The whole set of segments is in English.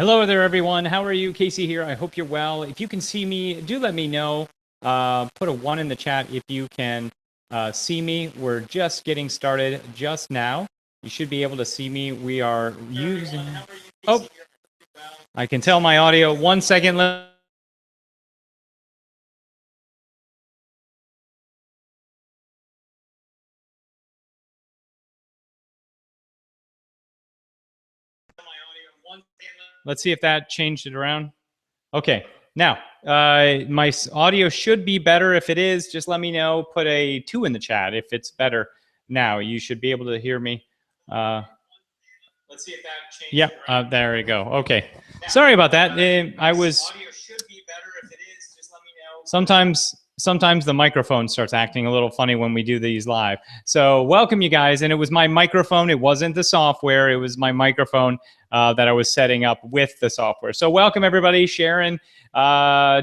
Hello there, everyone. How are you? Casey here. I hope you're well. If you can see me, do let me know. Put a 1 in the chat if you can see me. We're just getting started just now. You should be able to see me. We are using... Oh, I can tell my audio. 1 second. Let's see if that changed it around. Okay. Now, my audio should be better. If it is, just let me know. Put a 2 in the chat if it's better now. You should be able to hear me. Let's see if that changes. Yeah, there we go. Okay. Sorry about that. I was... Audio should be better. If it is, just let me know. Sometimes the microphone starts acting a little funny when we do these live. So welcome, you guys. And it was my microphone. It wasn't the software. It was my microphone that I was setting up with the software. So welcome, everybody. Sharon,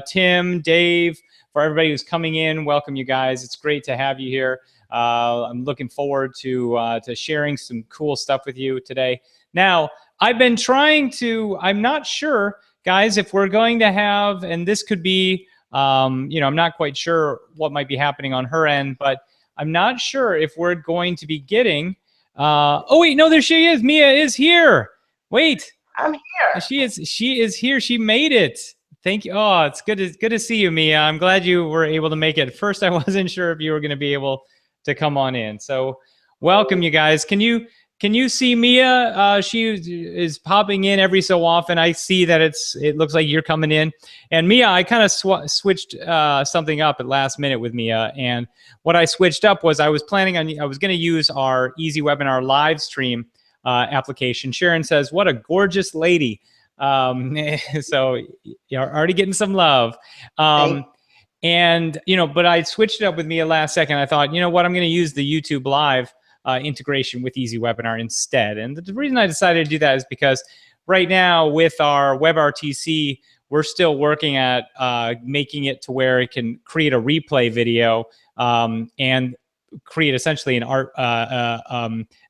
Tim, Dave, for everybody who's coming in. Welcome, you guys. It's great to have you here. I'm looking forward to sharing some cool stuff with you today. Now, I've been trying to, I'm not sure, guys, if we're going to have, and this could be, I'm not quite sure what might be happening on her end, but I'm not sure if we're going to be getting, oh wait, no, there she is. Mia is here. Wait. I'm here. She is here. She made it. Thank you. Oh, it's good to see you, Mia. I'm glad you were able to make it. At first, I wasn't sure if you were going to be able to come on in. So welcome, you guys. Can you see Mia? She is popping in every so often. I see that it looks like you're coming in. And Mia, I kind of switched something up at last minute with Mia. And what I switched up was I was going to use our EasyWebinar live stream application. Sharon says, "What a gorgeous lady." So you're already getting some love. And, but I switched it up with Mia last second. I thought, you know what, I'm going to use the YouTube live integration with EasyWebinar instead. And the reason I decided to do that is because right now with our WebRTC, we're still working at making it to where it can create a replay video and create essentially an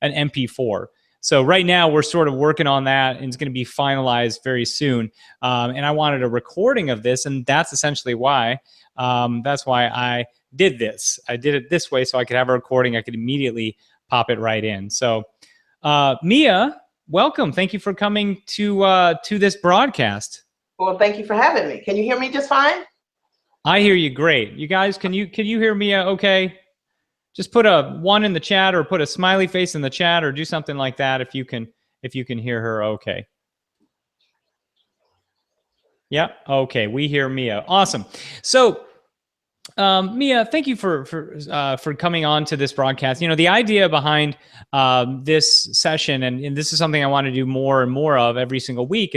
MP4. So right now we're sort of working on that, and it's going to be finalized very soon. And I wanted a recording of this, and that's essentially why. That's why I did this. I did it this way so I could have a recording. I could immediately pop it right in. So Mia, welcome. Thank you for coming to this broadcast. Well, thank you for having me. Can you hear me just fine? I hear you great. You guys, can you hear Mia okay? Just put a 1 in the chat or put a smiley face in the chat or do something like that if you can hear her okay. Yeah, okay, we hear Mia. Awesome. So Mia, thank you for coming on to this broadcast. The idea behind this session, and this is something I want to do more and more of every single week,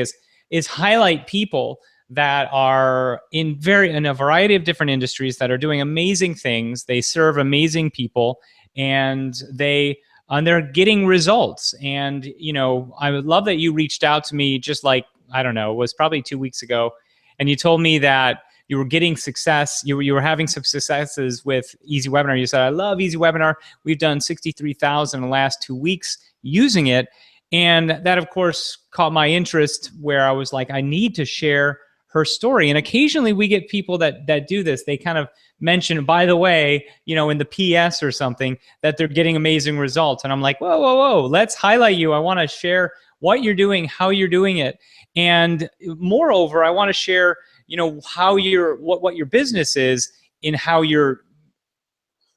is highlight people that are in a variety of different industries that are doing amazing things. They serve amazing people, and they're getting results. And I would love that you reached out to me just like, I don't know, it was probably 2 weeks ago, and you told me that you were getting success. You were having some successes with EasyWebinar. You said, "I love EasyWebinar. We've done 63,000 in the last 2 weeks using it." And that, of course, caught my interest, where I was like, I need to share her story. And occasionally we get people that do this. They kind of mention, by the way, in the PS or something, that they're getting amazing results. And I'm like, whoa, whoa, whoa, let's highlight you. I want to share what you're doing, how you're doing it. And moreover, I want to share, how what your business is in how you're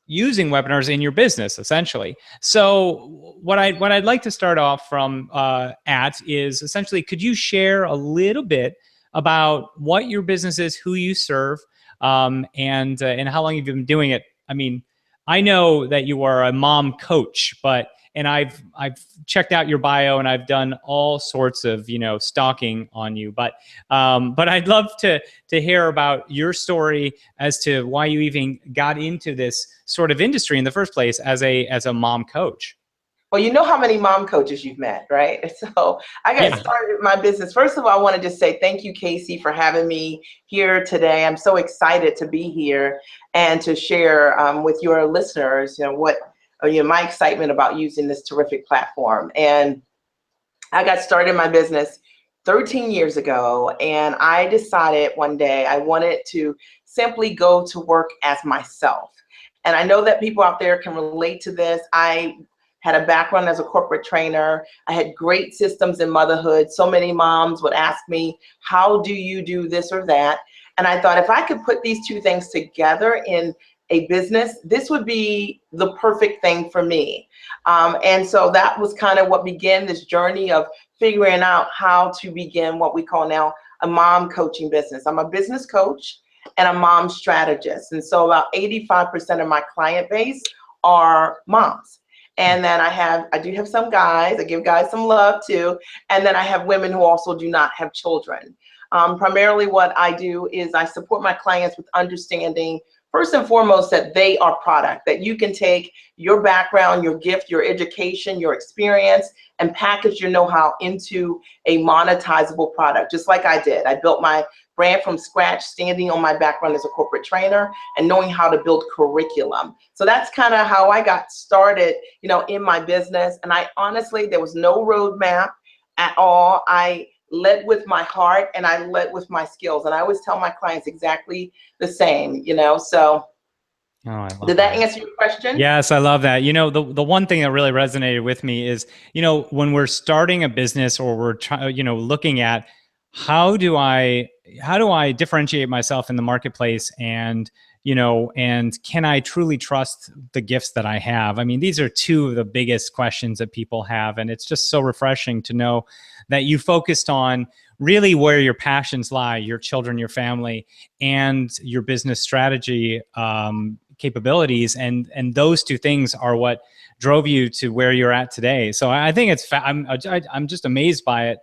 using webinars in your business, essentially. So what I'd like to start off from is essentially, could you share a little bit about what your business is, who you serve, and how long you've been doing it? I mean, I know that you are a mom coach, and I've checked out your bio, and I've done all sorts of stalking on you. But I'd love to hear about your story as to why you even got into this sort of industry in the first place as a mom coach. Well, you know how many mom coaches you've met, right? So I got started my business. First of all, I want to just say thank you, Casey, for having me here today. I'm so excited to be here and to share with your listeners, my excitement about using this terrific platform. And I got started in my business 13 years ago, and I decided one day I wanted to simply go to work as myself. And I know that people out there can relate to this. I had a background as a corporate trainer. I had great systems in motherhood. So many moms would ask me, how do you do this or that? And I thought if I could put these two things together in a business, this would be the perfect thing for me. And so that was kind of what began this journey of figuring out how to begin what we call now a mom coaching business. I'm a business coach and a mom strategist. And so about 85% of my client base are moms. And then I do have some guys, I give guys some love too. And then I have women who also do not have children. Primarily what I do is I support my clients with understanding, first and foremost, that they are product, that you can take your background, your gift, your education, your experience, and package your know-how into a monetizable product, just like I did. I built my brand from scratch, standing on my background as a corporate trainer and knowing how to build curriculum. So that's kind of how I got started, in my business. And I honestly, there was no roadmap at all. I led with my heart and I led with my skills. And I always tell my clients exactly the same, so. Oh, I love Did that answer your question? Yes, I love that. The one thing that really resonated with me is, when we're starting a business or we're looking at how do I differentiate myself in the marketplace, and and can I truly trust the gifts that I have? I mean, these are two of the biggest questions that people have, and it's just so refreshing to know that you focused on really where your passions lie: your children, your family, and your business strategy capabilities, and those two things are what drove you to where you're at today. So I think I'm just amazed by it.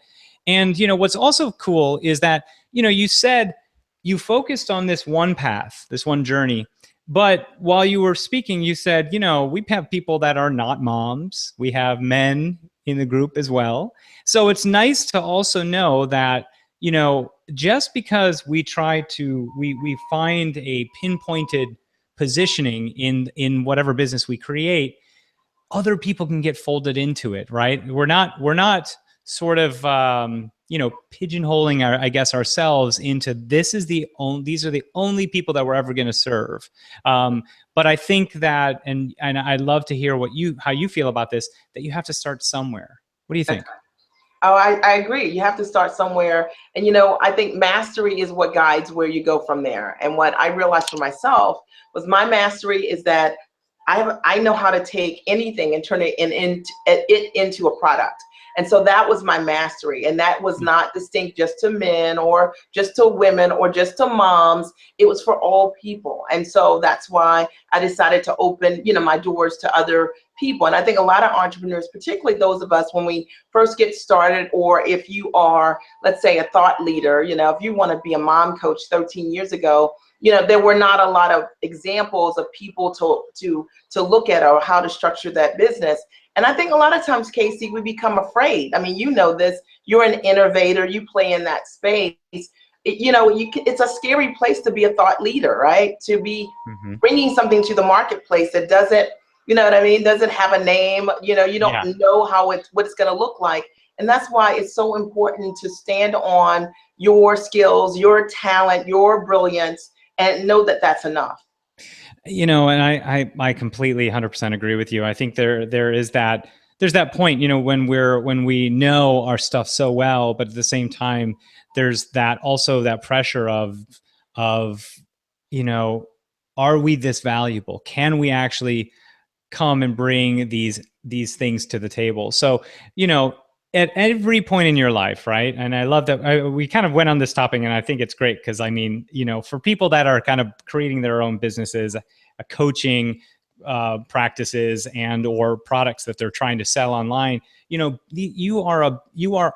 And what's also cool is that you said you focused on this one path, this one journey, but while you were speaking, you said, we have people that are not moms, we have men in the group as well. So it's nice to also know that just because we find a pinpointed positioning in whatever business we create, other people can get folded into it, right? We're not sort of pigeonholing ourselves into these are the only people that we're ever going to serve. But I think that, and I'd love to hear how you feel about this, that you have to start somewhere. What do you think? Oh, I agree. You have to start somewhere. And, I think mastery is what guides where you go from there. And what I realized for myself was my mastery is that I know how to take anything and turn it into a product. And so that was my mastery. And that was not distinct just to men or just to women or just to moms. It was for all people. And so that's why I decided to open, my doors to other people. And I think a lot of entrepreneurs, particularly those of us when we first get started, or if you are, let's say, a thought leader, if you want to be a mom coach 13 years ago, there were not a lot of examples of people to look at or how to structure that business. And I think a lot of times, Casey, we become afraid. I mean, this, you're an innovator, you play in that space. It's a scary place to be a thought leader, right? To be bringing something to the marketplace that doesn't, doesn't have a name, you don't know what it's going to look like. And that's why it's so important to stand on your skills, your talent, your brilliance, and know that that's enough. And I completely 100% agree with you. I think there's that point, when we know our stuff so well, but at the same time, there's that pressure of, are we this valuable? Can we actually come and bring these things to the table? So, at every point in your life, right? And I love that we kind of went on this topic, and I think it's great because, for people that are kind of creating their own businesses, coaching practices and or products that they're trying to sell online, you are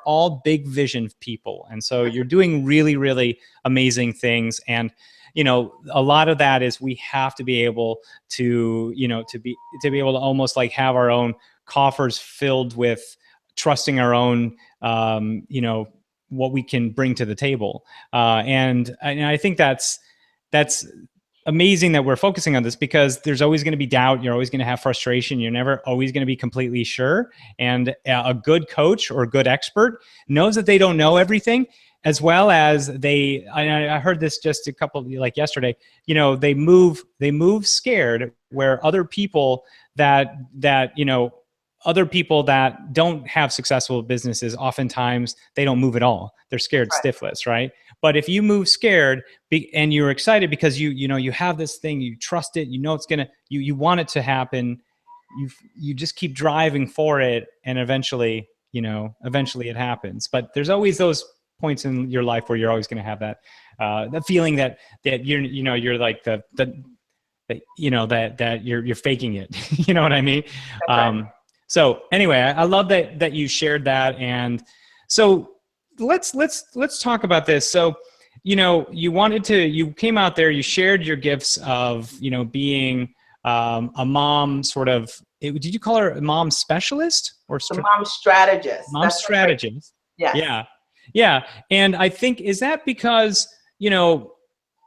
all big vision people, and so you're doing really, really amazing things. And a lot of that is we have to be able to be able to almost like have our own coffers filled with trusting our own, what we can bring to the table. And I think that's amazing that we're focusing on this, because there's always going to be doubt. You're always going to have frustration. You're never always going to be completely sure. And a good coach or a good expert knows that they don't know everything, as well as I heard this just a couple, like yesterday, they move scared, where other people that don't have successful businesses, oftentimes they don't move at all. They're scared stiffless, right? But if you move scared and you're excited because you have this thing, you trust it, it's gonna, you want it to happen, you just keep driving for it, and eventually it happens. But there's always those points in your life where you're always going to have that the feeling that you're like that you're faking it. You know what I mean? So anyway, I love that you shared that. And so let's talk about this. So, you came out there, you shared your gifts of, being a mom, sort of, did you call her a mom specialist or mom strategist? Mom strategist. Yes. Yeah. Yeah. And I think, is that because,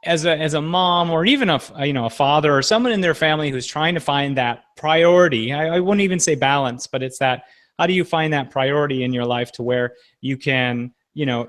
as a mom, or even a father or someone in their family who's trying to find that priority, I wouldn't even say balance, but it's that, how do you find that priority in your life to where you can,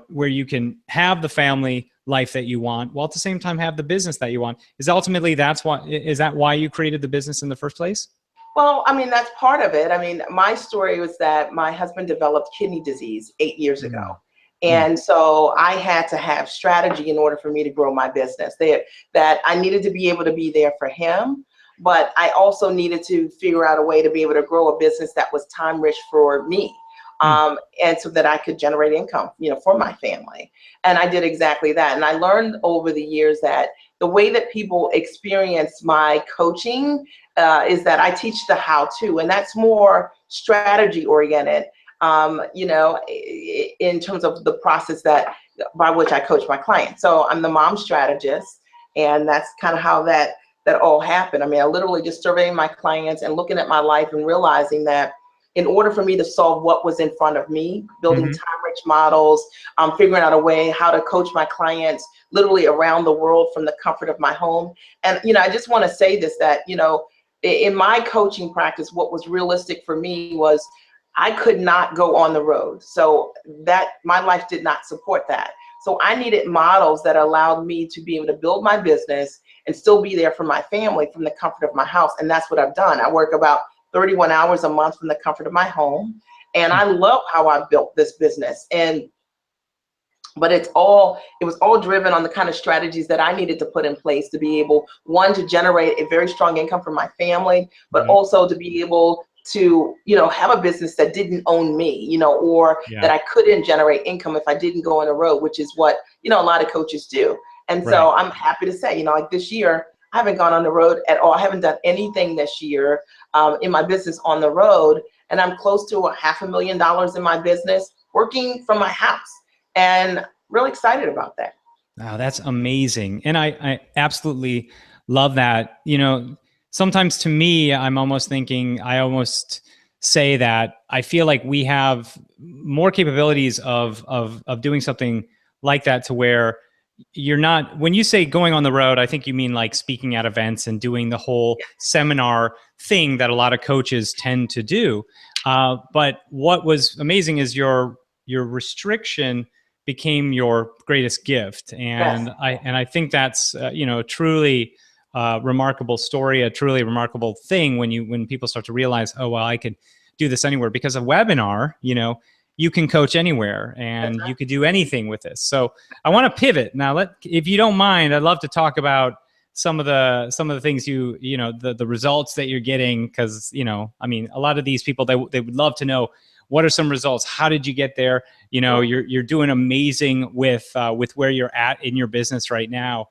where you can have the family life that you want, while at the same time have the business that you want? Is that why you created the business in the first place? Well, I mean, that's part of it. I mean, my story was that my husband developed kidney disease 8 years ago. And so I had to have strategy in order for me to grow my business. That I needed to be able to be there for him, but I also needed to figure out a way to be able to grow a business that was time rich for me. And so that I could generate income, for my family. And I did exactly that. And I learned over the years that the way that people experience my coaching is that I teach the how-to, and that's more strategy oriented. In terms of the process by which I coach my clients. So I'm the mom strategist, and that's kind of how that all happened. I mean, I literally just surveying my clients and looking at my life and realizing that in order for me to solve what was in front of me, building time-rich models, figuring out a way how to coach my clients literally around the world from the comfort of my home. And, I just want to say this, that, in my coaching practice, what was realistic for me was I could not go on the road. So that my life did not support that. So I needed models that allowed me to be able to build my business and still be there for my family from the comfort of my house. And that's what I've done. I work about 31 hours a month from the comfort of my home. And I love how I built this business. But it was all driven on the kind of strategies that I needed to put in place to be able, one, to generate a very strong income for my family, but also to be able to, have a business that didn't own me, or that I couldn't generate income if I didn't go on the road, which is what, a lot of coaches do. And so I'm happy to say, like this year, I haven't gone on the road at all. I haven't done anything this year in my business on the road. And I'm close to $500,000 in my business working from my house, and really excited about that. Wow, that's amazing. And I absolutely love that. Sometimes to me, I almost say that I feel like we have more capabilities of doing something like that, to where you're not, when you say going on the road, I think you mean like speaking at events and doing the whole seminar thing that a lot of coaches tend to do. But what was amazing is your restriction became your greatest gift. And I think that's, truly remarkable story, a truly remarkable thing when people start to realize, oh, well, I could do this anywhere, because a webinar, you can coach anywhere, and you could do anything with this. So I want to pivot now. If you don't mind, I'd love to talk about some of the things the results that you're getting, because I mean, a lot of these people, they would love to know, what are some results? How did you get there? You're doing amazing with where you're at in your business right now.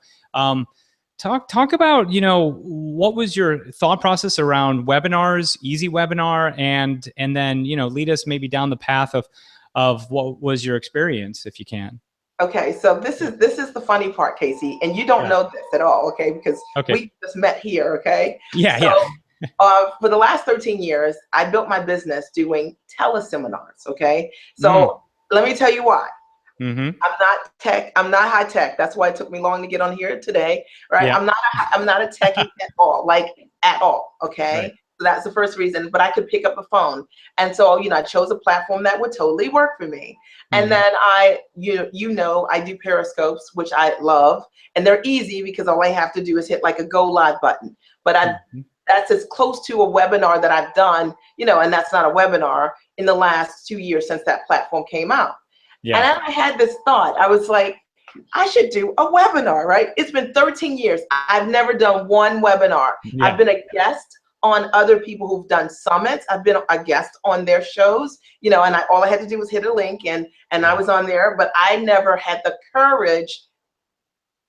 Talk about, what was your thought process around webinars, EasyWebinar, and then, lead us maybe down the path of what was your experience, if you can. Okay, so this is the funny part, Casey, and you don't know this at all, okay? Because we just met here, okay? For the last 13 years, I built my business doing teleseminars, okay? So let me tell you why. I'm not tech. I'm not high tech. That's why it took me long to get on here today, right? Yeah. I'm not a techie at all, like at all. Okay. Right. So that's the first reason, but I could pick up the phone. And so, I chose a platform that would totally work for me. And then I do Periscopes, which I love, and they're easy because all I have to do is hit like a go live button. But that's as close to a webinar that I've done, and that's not a webinar in the last 2 years since that platform came out. Yeah. And then I had this thought. I was like, I should do a webinar, right? It's been 13 years. I've never done one webinar. Yeah. I've been a guest on other people who've done summits. I've been a guest on their shows, and all I had to do was hit a link and I was on there, but I never had the courage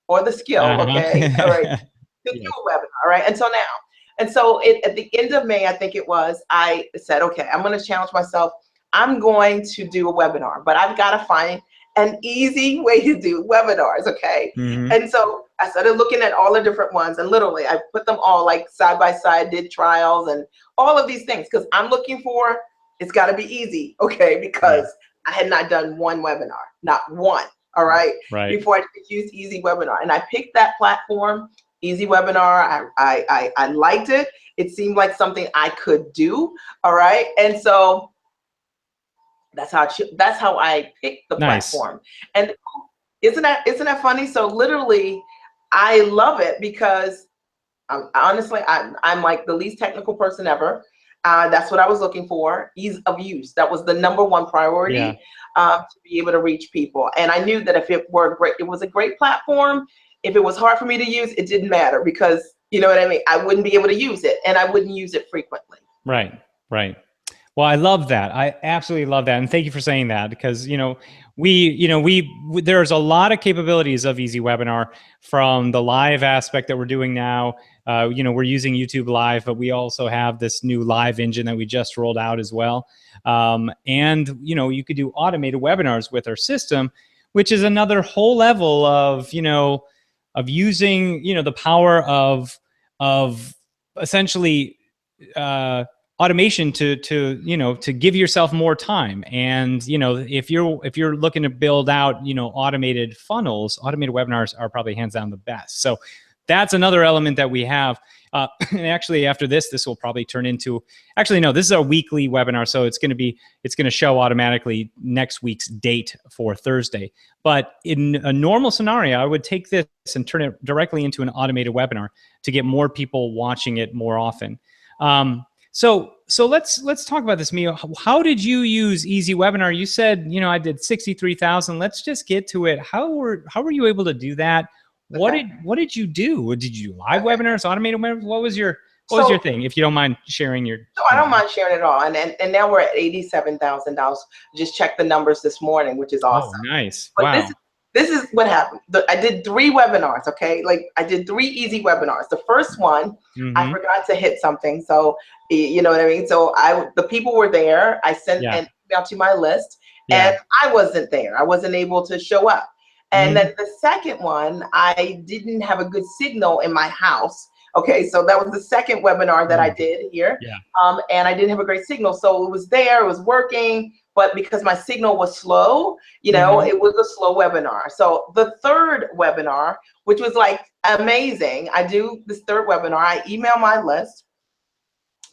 or the skill, okay, all right, to do a webinar, right, until now. And so at the end of May, I think it was, I said, okay, I'm going to challenge myself. I'm going to do a webinar, but I've got to find an easy way to do webinars, okay? And so I started looking at all the different ones, and literally I put them all like side by side, did trials and all of these things, because I'm looking for, it's got to be easy, okay? Because I had not done one webinar, not one, all right? Before I could use EasyWebinar. And I picked that platform, EasyWebinar. I liked it. It seemed like something I could do, all right? And so that's how I picked the platform. And isn't that funny? So literally, I love it because honestly, I'm like the least technical person ever. That's what I was looking for. Ease of use. That was the #1 priority, to be able to reach people. And I knew that if it was a great platform. If it was hard for me to use, it didn't matter, because you know what I mean? I wouldn't be able to use it, and I wouldn't use it frequently. Right. Well, I love that. I absolutely love that. And thank you for saying that, because, there's a lot of capabilities of EasyWebinar, from the live aspect that we're doing now. We're using YouTube Live, but we also have this new live engine that we just rolled out as well. And, you could do automated webinars with our system, which is another whole level of, using, the power of essentially, automation to give yourself more time. And if you're looking to build out automated funnels, automated webinars are probably hands down the best. So that's another element that we have. And actually, after this will probably turn into, this is a weekly webinar, so it's going to show automatically next week's date for Thursday. But in a normal scenario, I would take this and turn it directly into an automated webinar to get more people watching it more often. So let's talk about this, Mia. How did you use EasyWebinar? You said, I did 63,000. Let's just get to it. How were you able to do that? What did you do? Did you do live webinars, automated webinars? What was your thing? If you don't mind sharing your. No, I don't mind sharing it all. And now we're at $87,000. Just checked the numbers this morning, which is awesome. Oh, nice. But wow. This is what happened. I did 3 webinars, okay? Like I did 3 easy webinars. The first one, I forgot to hit something. So, you know what I mean? So the people were there. I sent an email to my list, and I wasn't there. I wasn't able to show up. And then the second one, I didn't have a good signal in my house. Okay, so that was the second webinar that I did here. And I didn't have a great signal. So it was there, it was working, but because my signal was slow, it was a slow webinar. So the third webinar, which was like amazing, I do this third webinar, I email my list,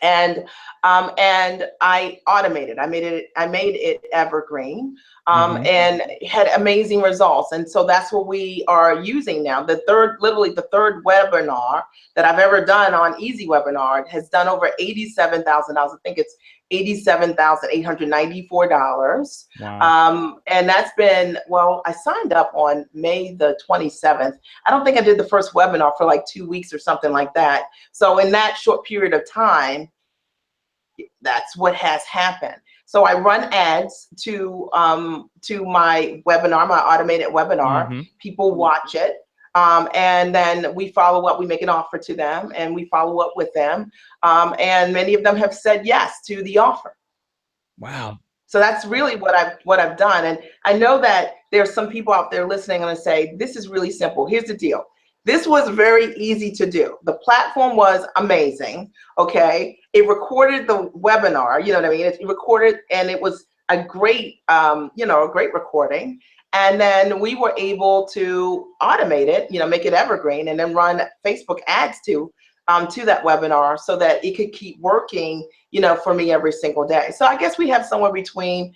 and I automated. I made it evergreen, and had amazing results. And so that's what we are using now. Literally the third webinar that I've ever done on EasyWebinar has done over $87,000. I think it's $87,894. Wow. And that's been, I signed up on May the 27th. I don't think I did the first webinar for like 2 weeks or something like that. So in that short period of time, that's what has happened. So I run ads to my webinar, my automated webinar. People watch it. And then we follow up, we make an offer to them, and we follow up with them. And many of them have said yes to the offer. Wow. So that's really what I've done. And I know that there's some people out there listening and say, this is really simple. Here's the deal. This was very easy to do. The platform was amazing. Okay. It recorded the webinar, you know what I mean? It recorded, and it was a great, a great recording. And then we were able to automate it, make it evergreen, and then run Facebook ads to that webinar so that it could keep working, for me every single day. So I guess we have somewhere between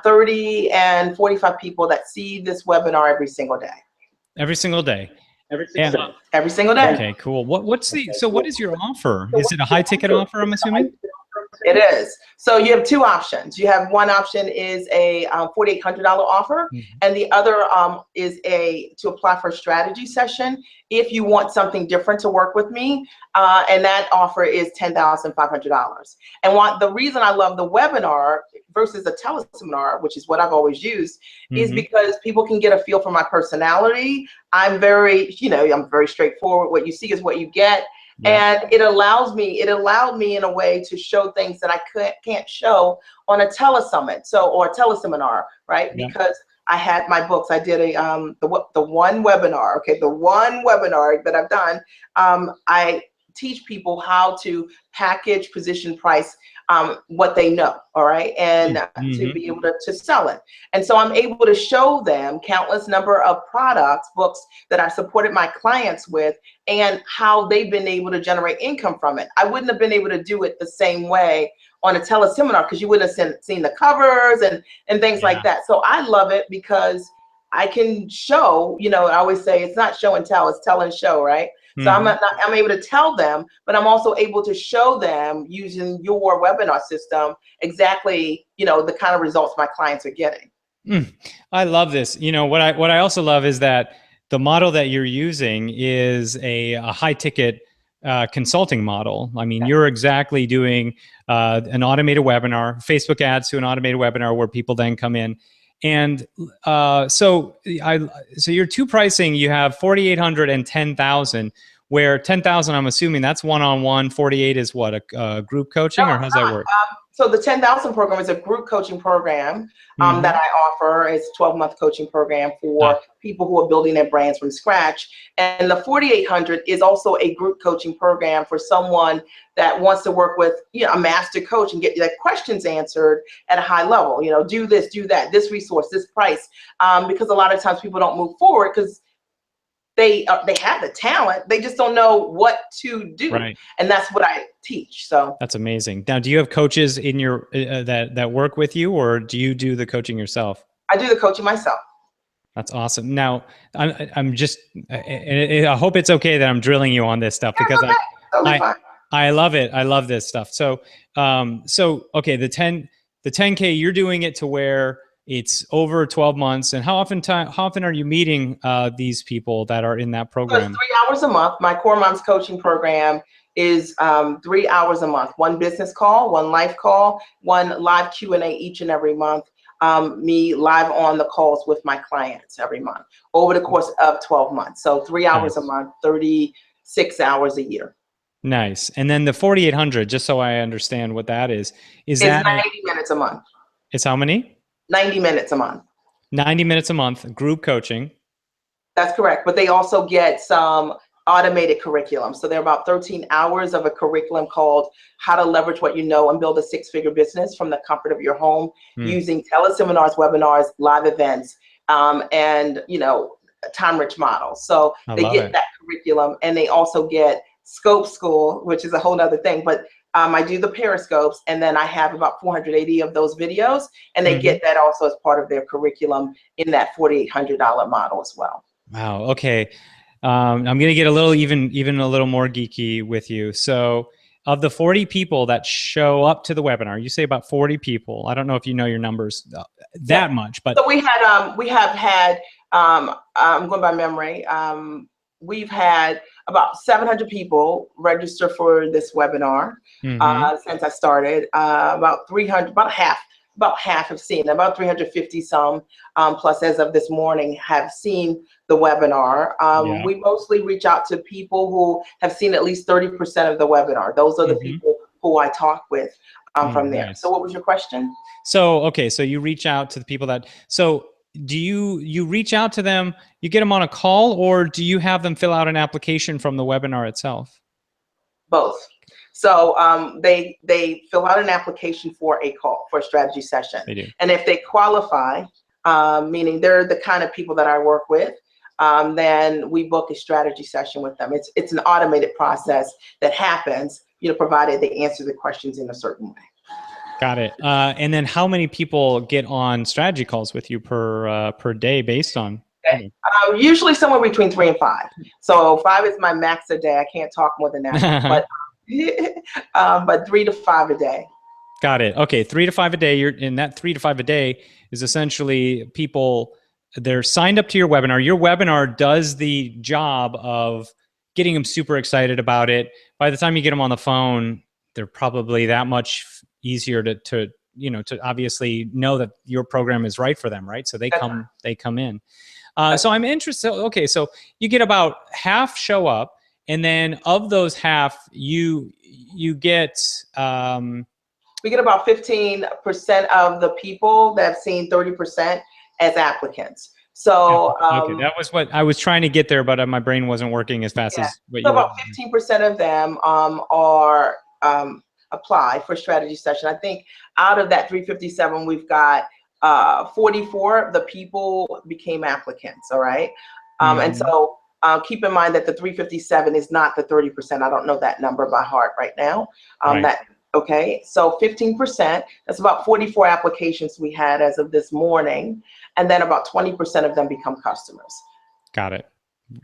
30 and 45 people that see this webinar every single day. Every single day. Every single day. Okay, cool. What is your offer? Is it a high ticket offer, I'm assuming? It is. So you have two options. You have one option is a $4,800 offer, and the other is to apply for a strategy session if you want something different to work with me, and that offer is $10,500. And the reason I love the webinar versus a teleseminar, which is what I've always used, is because people can get a feel for my personality. I'm very straightforward. What you see is what you get. Yeah. And it allowed me in a way to show things that I can't show on a telesummit, or a teleseminar, right? Yeah. Because I had my books. I did the one webinar. Okay, the one webinar that I've done. I teach people how to package, position, price what they know, all right, and to be able to sell it. And so I'm able to show them countless number of products, books that I supported my clients with, and how they've been able to generate income from it. I wouldn't have been able to do it the same way on a teleseminar because you wouldn't have seen the covers and things like that. So I love it because I can show, I always say it's not show and tell, it's tell and show, right? So I'm able to tell them, but I'm also able to show them using your webinar system exactly, the kind of results my clients are getting. I love this. What I also love is that the model that you're using is a high ticket consulting model. I mean, you're exactly doing an automated webinar, Facebook ads to an automated webinar where people then come in. And so your two pricing, you have 4,800 and 10,000, where 10,000, I'm assuming that's one-on-one, 48 is what, a group coaching, or how's that work? So the 10,000 program is a group coaching program that I offer. It's a 12-month coaching program for people who are building their brands from scratch. And the 4,800 is also a group coaching program for someone that wants to work with a master coach and get their questions answered at a high level. Do this, do that, this resource, this price, because a lot of times people don't move forward because they have the talent, they just don't know what to do, right? And that's what I teach. So that's amazing. Now, do you have coaches in your that work with you, or do you do the coaching yourself? I do the coaching myself. That's awesome. Now, I'm just, I hope it's okay that I'm drilling you on this stuff, because I love it. I love this stuff. So, okay, the 10K, you're doing it to where it's over 12 months. And how often are you meeting these people that are in that program? So it's 3 hours a month. My Core Moms coaching program is 3 hours a month. One business call, one life call, one live Q&A each and every month. Me live on the calls with my clients every month over the course of 12 months. So 3 hours a month, 36 hours a year. Nice. And then the 4,800, just so I understand what that is that 90 minutes a month. It's how many? 90 minutes a month. 90 minutes a month, group coaching. That's correct. But they also get some automated curriculum. So there are about 13 hours of a curriculum called How to Leverage What You Know and Build a Six-Figure Business from the Comfort of Your Home using teleseminars, webinars, live events, and time-rich models. So they get that curriculum, and they also get Scope School, which is a whole other thing. But I do the Periscopes, and then I have about 480 of those videos, and they get that also as part of their curriculum in that $4,800 model as well. Wow. Okay. I'm going to get a little even a little more geeky with you. So of the 40 people that show up to the webinar, you say about 40 people. I don't know if you know your numbers that much, but so we have had I'm going by memory. We've had about 700 people register for this webinar since I started. About 300, about half have seen, about 350 some plus as of this morning have seen the webinar. We mostly reach out to people who have seen at least 30% of the webinar. Those are the people who I talk with from there. Nice. So what was your question? So, okay, so you reach out to the people that, so do you reach out to them, you get them on a call, or do you have them fill out an application from the webinar itself? Both. So they fill out an application for a call, for a strategy session. They do. And if they qualify, meaning they're the kind of people that I work with, then we book a strategy session with them. It's an automated process that happens, provided they answer the questions in a certain way. Got it. And then how many people get on strategy calls with you per day based on? Okay. Usually somewhere between 3 and 5. So 5 is my max a day. I can't talk more than that, but 3 to 5 a day. Got it. Okay, 3 to 5 a day. You're in that 3 to 5 a day is essentially people, they're signed up to your webinar. Your webinar does the job of getting them super excited about it. By the time you get them on the phone, they're probably that much easier to obviously know that your program is right for them, right? So they come in. So I'm interested. Okay, so you get about half show up, and then of those half, you get. We get about 15% of the people that have seen 30% as applicants. So okay, that was what I was trying to get there, but my brain wasn't working as fast as what you. So about 15% of them are apply for strategy session. I think out of that 357, we've got 44 of the people became applicants. All right, and so keep in mind that the 357 is not the 30%. I don't know that number by heart right now. Okay, so 15%, that's about 44 applications we had as of this morning, and then about 20% of them become customers. Got it.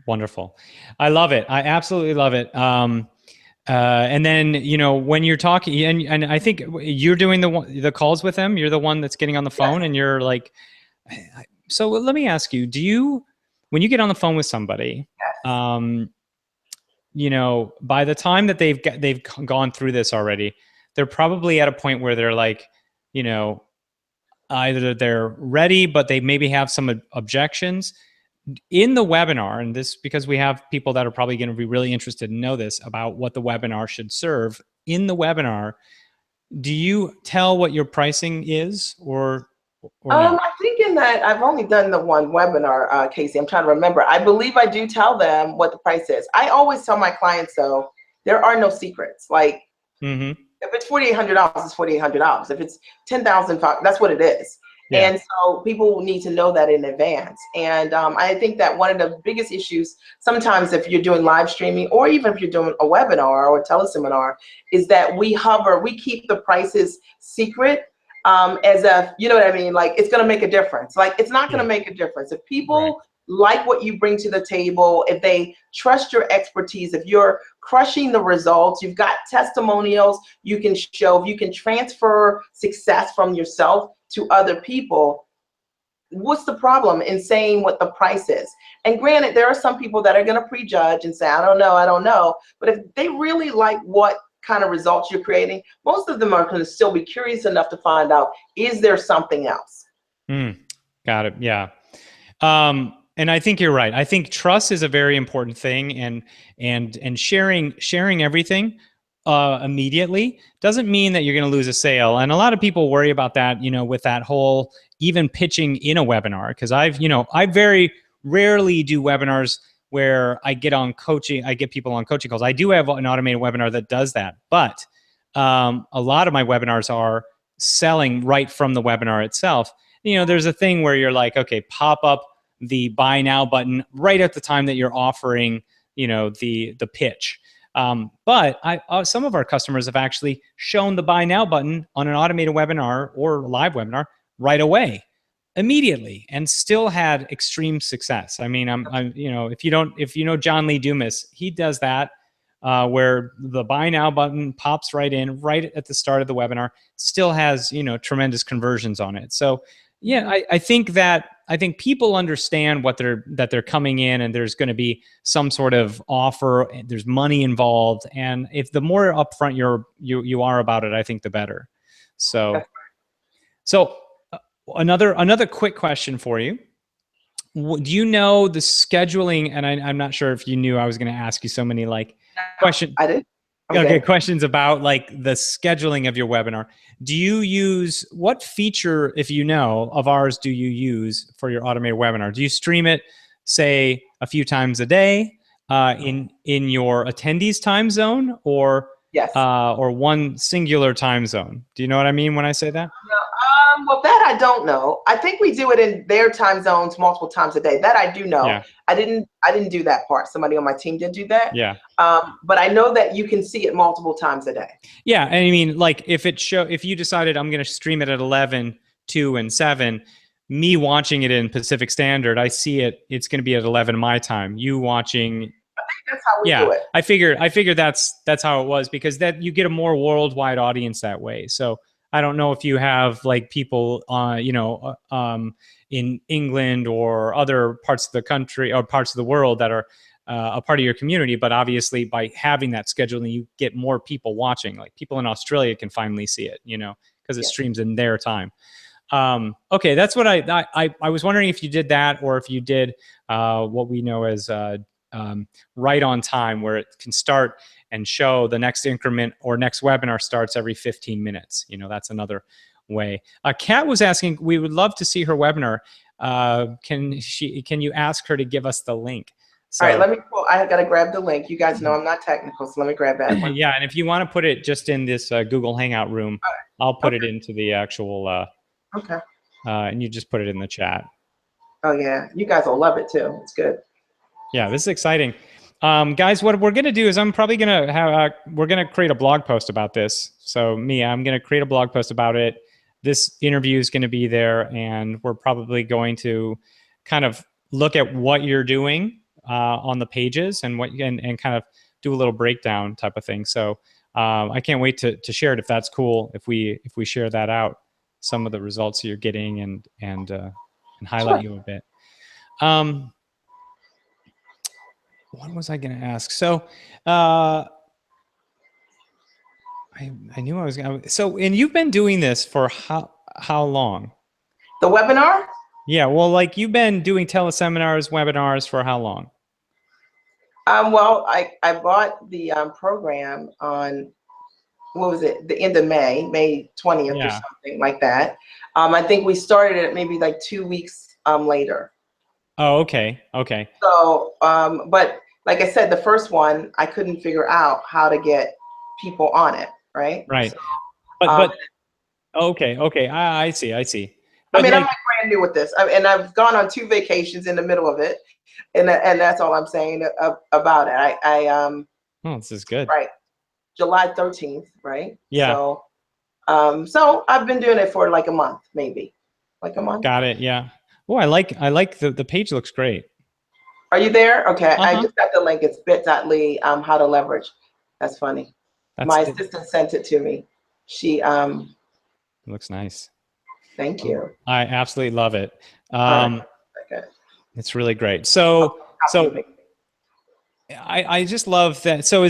Wonderful. I love it. I absolutely love it. And then, when you're talking, and I think you're doing the calls with them, you're the one that's getting on the phone, and you're like, so let me ask you, when you get on the phone with somebody, by the time that they've gone through this already, they're probably at a point where they're like, either they're ready, but they maybe have some objections in the webinar. And this, because we have people that are probably going to be really interested to know this about what the webinar should serve. In the webinar, do you tell what your pricing is or no? I think in that I've only done the one webinar, Casey. I'm trying to remember. I believe I do tell them what the price is. I always tell my clients, though, there are no secrets. Like, if it's $4,800, it's $4,800. If it's $10,000, that's what it is. Yeah. And so people need to know that in advance. And I think that one of the biggest issues sometimes if you're doing live streaming or even if you're doing a webinar or a teleseminar is that we keep the prices secret as if, you know what I mean? Like, it's going to make a difference. Like, it's not going to make a difference. If people like what you bring to the table, if they trust your expertise, if you're crushing the results, you've got testimonials you can show, if you can transfer success from yourself to other people, what's the problem in saying what the price is? And granted, there are some people that are going to prejudge and say, I don't know. But if they really like what kind of results you're creating, most of them are going to still be curious enough to find out, is there something else? Got it. Yeah. And I think you're right. I think trust is a very important thing, and sharing everything immediately doesn't mean that you're going to lose a sale. And a lot of people worry about that, with that whole even pitching in a webinar. Because I very rarely do webinars where I get people on coaching calls. I do have an automated webinar that does that, but a lot of my webinars are selling right from the webinar itself. There's a thing where you're like, okay, pop up the buy now button right at the time that you're offering, the pitch. But some of our customers have actually shown the buy now button on an automated webinar or live webinar right away, immediately, and still had extreme success. I mean, if you know John Lee Dumas, he does that where the buy now button pops right in right at the start of the webinar, still has tremendous conversions on it. So yeah, I think people understand that they're coming in, and there's going to be some sort of offer. There's money involved, and if the more upfront you are about it, I think the better. So another quick question for you: do you know the scheduling? And I'm not sure if you knew I was going to ask you so many questions. I did. Okay, questions about the scheduling of your webinar. Do you use, what feature, if you know, of ours do you use for your automated webinar? Do you stream it, say, a few times a day in your attendees' time zone, or yes, or one singular time zone? Do you know what I mean when I say that? Well, that I don't know. I think we do it in their time zones multiple times a day. That I do know. Yeah. I didn't do that part. Somebody on my team did do that. Yeah. But I know that you can see it multiple times a day. Yeah, and I mean, like if you decided I'm going to stream it at 11, 2, and 7, me watching it in Pacific Standard, I see it. It's going to be at 11 my time. You watching. That's how we do it. I figured that's how it was, because that you get a more worldwide audience that way. So I don't know if you have like people, in England or other parts of the country or parts of the world that are a part of your community, but obviously by having that scheduling, you get more people watching. Like people in Australia can finally see it, because it streams in their time. Okay, that's what I was wondering if you did that, or if you did what we know as right on time, where it can start and show the next increment or next webinar starts every 15 minutes. That's another way. Kat was asking, we would love to see her webinar. Can you ask her to give us the link? So, all right, let me pull. I got to grab the link. You guys know I'm not technical, so let me grab that one. Yeah, and if you want to put it just in this Google Hangout room, I'll put it into the actual. Okay. And you just put it in the chat. Oh yeah, you guys will love it too. It's good. Yeah, this is exciting. Guys, what we're going to do is I'm probably going to have, we're going to create a blog post about this. So Mia, I'm going to create a blog post about it. This interview is going to be there, and we're probably going to kind of look at what you're doing on the pages and and kind of do a little breakdown type of thing. So I can't wait to share it, if that's cool, if we share that out, some of the results you're getting and highlight you a bit. What was I going to ask? So I knew I was going to. So, and you've been doing this for how long? The webinar? Yeah, well, like you've been doing teleseminars, webinars for how long? Well, I bought the program on, what was it, the end of May 20th or something like that. I think we started it maybe like 2 weeks later. Oh, okay. Okay. So, but like I said, the first one, I couldn't figure out how to get people on it, right? Right. So, but okay. I see. But I mean, like, I'm like brand new with this, and I've gone on 2 vacations in the middle of it, and that's all I'm saying about it. oh, this is good. Right, July 13th, right? Yeah. So, so I've been doing it for like a month, maybe, like a month. Got it. Yeah. Oh, I like the page looks great. Are you there? Okay, I just got the link. It's bit.ly how to leverage. That's funny. My assistant sent it to me. She it looks nice. Thank you. I absolutely love it. Okay. It's really great. So I just love that. So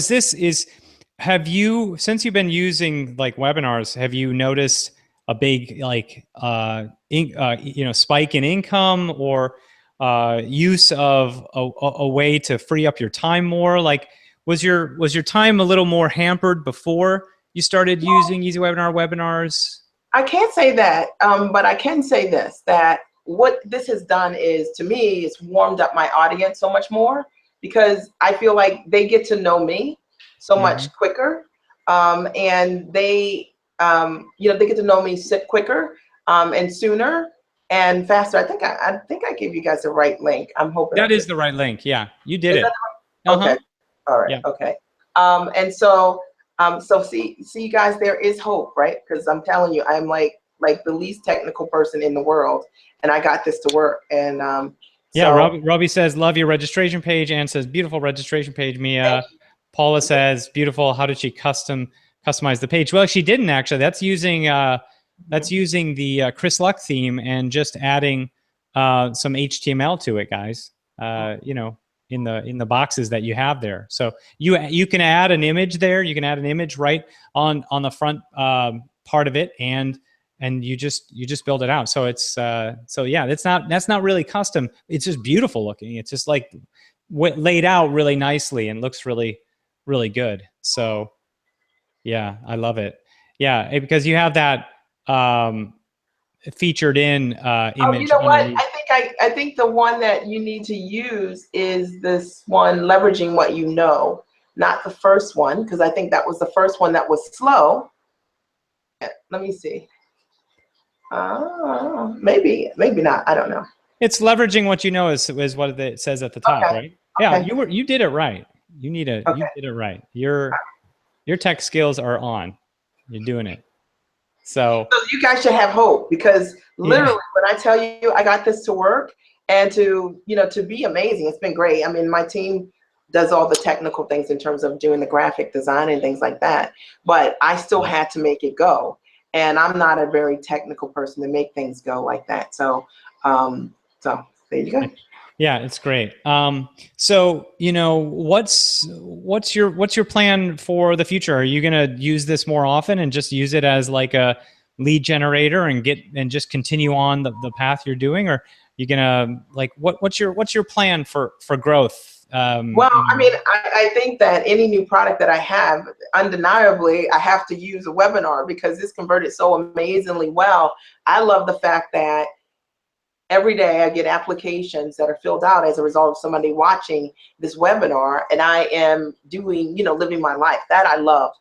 have you, since you've been using like webinars, have you noticed a big like spike in income, or use of a way to free up your time more? Like, was your time a little more hampered before you started using EasyWebinar webinars? I can't say that, but I can say this, that what this has done is, to me, it's warmed up my audience so much more, because I feel like they get to know me so much quicker, and they get to know me quicker and sooner and faster. I think I gave you guys the right link. I'm hoping that is the right link. Yeah, you did it. Okay. All right. Yeah. Okay. And so see you guys, there is hope, right? Because I'm telling you, I'm like the least technical person in the world, and I got this to work. And yeah, Robbie says, love your registration page. Ann says, beautiful registration page, Mia. Paula says, beautiful. How did she customize the page? Well, she didn't actually. That's using the Chris Luck theme and just adding some HTML to it, guys. In the boxes that you have there. So you can add an image there. You can add an image right on the front part of it, and you just build it out. So it's yeah, that's not really custom. It's just beautiful looking. It's just like laid out really nicely and looks really, really good. So yeah, I love it. Yeah, because you have that featured in image. Oh, you know what? I think the one that you need to use is this one, leveraging what you know, not the first one, because I think that was the first one that was slow. Let me see. Maybe not. I don't know. It's leveraging what you know is what it says at the top, Okay. right? Yeah, Okay. you did it right. You did it right. Your tech skills are on. You're doing it. So you guys should have hope, because literally when I tell you I got this to work and to be amazing, it's been great. I mean, my team does all the technical things in terms of doing the graphic design and things like that, but I still had to make it go. And I'm not a very technical person to make things go like that. So, so there you go. Yeah, it's great. So, what's your plan for the future? Are you going to use this more often and just use it as like a lead generator and just continue on the path you're doing? Or are you going to what's your plan for growth? Well, I mean, I think that any new product that I have, undeniably, I have to use a webinar, because this converted so amazingly well. I love the fact that every day I get applications that are filled out as a result of somebody watching this webinar, and I am doing, living my life. That I love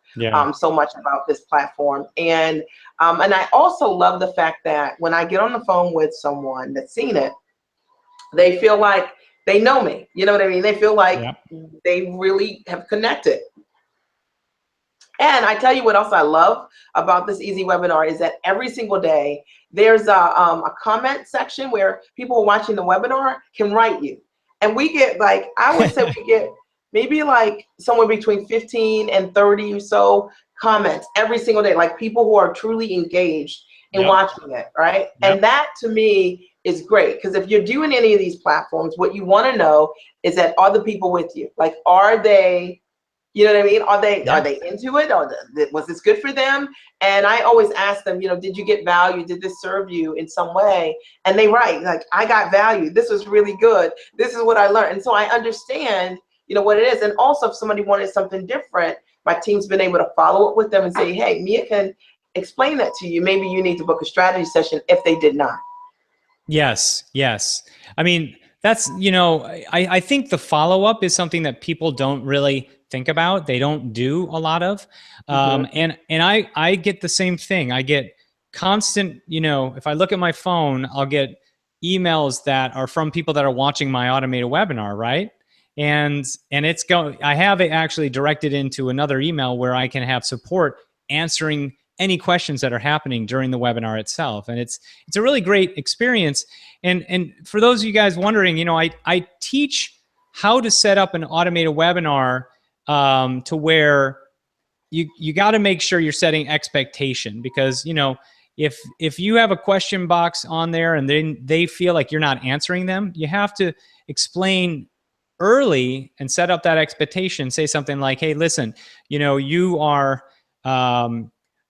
so much about this platform. And I also love the fact that when I get on the phone with someone that's seen it, they feel like they know me. You know what I mean? They feel like they really have connected. And I tell you what else I love about this EasyWebinar is that every single day there's a comment section where people watching the webinar can write you. And we get, like, I would say we get maybe like somewhere between 15 and 30 or so comments every single day, like people who are truly engaged in watching it, right? And that to me is great, because if you're doing any of these platforms, what you want to know is that, are the people with you? Like, are they, you know what I mean? Are they into it? Or was this good for them? And I always ask them, did you get value? Did this serve you in some way? And they write, like, I got value. This was really good. This is what I learned. And so I understand, what it is. And also, if somebody wanted something different, my team's been able to follow up with them and say, hey, Mia can explain that to you. Maybe you need to book a strategy session if they did not. Yes. I mean, that's, I think the follow-up is something that people don't really think about. They don't do a lot of. And I get the same thing. I get constant, if I look at my phone, I'll get emails that are from people that are watching my automated webinar, right? And it's I have it actually directed into another email where I can have support answering any questions that are happening during the webinar itself. And it's a really great experience. And for those of you guys wondering, I teach how to set up an automated webinar to where you got to make sure you're setting expectation, because, if you have a question box on there and then they feel like you're not answering them, you have to explain early and set up that expectation. Say something like, hey, listen, you are,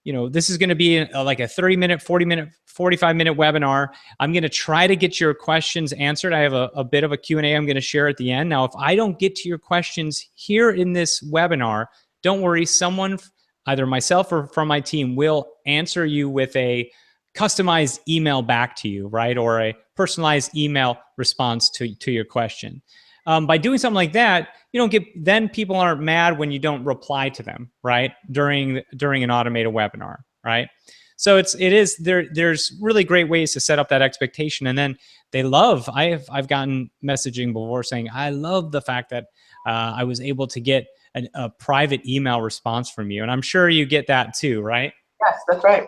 this is going to be like a 30-minute, 40-minute, 45-minute webinar. I'm going to try to get your questions answered. I have a bit of a Q&A I'm going to share at the end. Now, if I don't get to your questions here in this webinar, don't worry. Someone, either myself or from my team, will answer you with a customized email back to you, right? Or a personalized email response to your question. By doing something like that, then people aren't mad when you don't reply to them, right? During an automated webinar, right? So there's really great ways to set up that expectation. And then I've gotten messaging before saying, I love the fact that I was able to get a private email response from you. And I'm sure you get that too, right? Yes, that's right.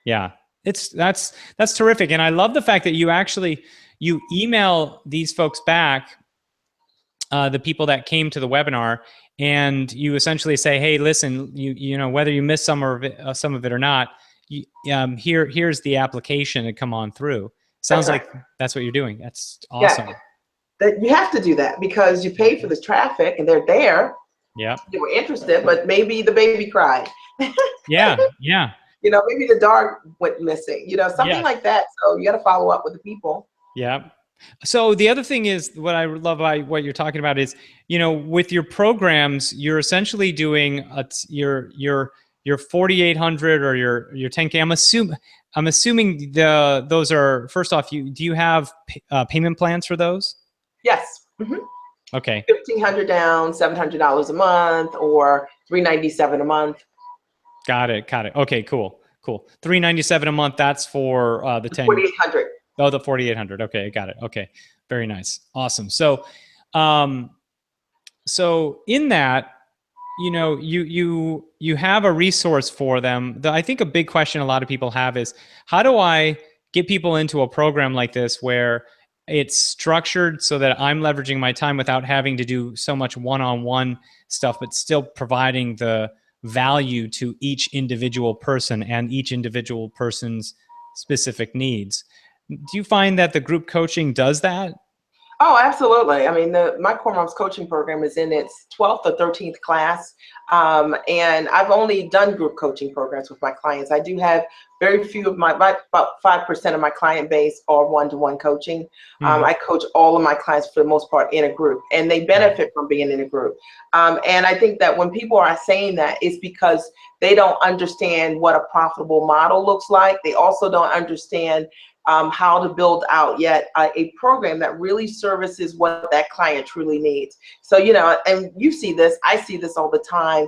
Yeah, that's terrific. And I love the fact that you email these folks back, the people that came to the webinar, and you essentially say, hey, listen, whether you missed some of it or not, here's the application to come on through. Sounds like that's what you're doing. That's awesome. Yeah. You have to do that because you pay for the traffic and they're there. Yeah. They were interested, but maybe the baby cried. Yeah. Maybe the dog went missing, something like that. So you got to follow up with the people. Yeah. So the other thing is, what I love about what you're talking about is, with your programs, you're essentially doing your 4,800 or your 10K. I'm assuming those are, first off, do you have payment plans for those? Yes. Mm-hmm. Okay. $1,500 down, $700 a month, or $397 a month. Got it. Okay, cool. Cool. $397 a month. That's for the 10. 4,800. Oh, the 4,800. Okay, got it. Okay, very nice. Awesome. So, so in that, you know, you have a resource for them. I think a big question a lot of people have is, how do I get people into a program like this where it's structured so that I'm leveraging my time without having to do so much one-on-one stuff, but still providing the value to each individual person and each individual person's specific needs? Do you find that the group coaching does that? Oh, absolutely. I mean, my Core Moms coaching program is in its 12th or 13th class. And I've only done group coaching programs with my clients. I do have very few of about 5% of my client base are one-to-one coaching. I coach all of my clients for the most part in a group, and they benefit from being in a group. And I think that when people are saying that, it's because they don't understand what a profitable model looks like. They also don't understand how to build out yet a program that really services what that client truly needs. So, you know, and you see this, I see this all the time.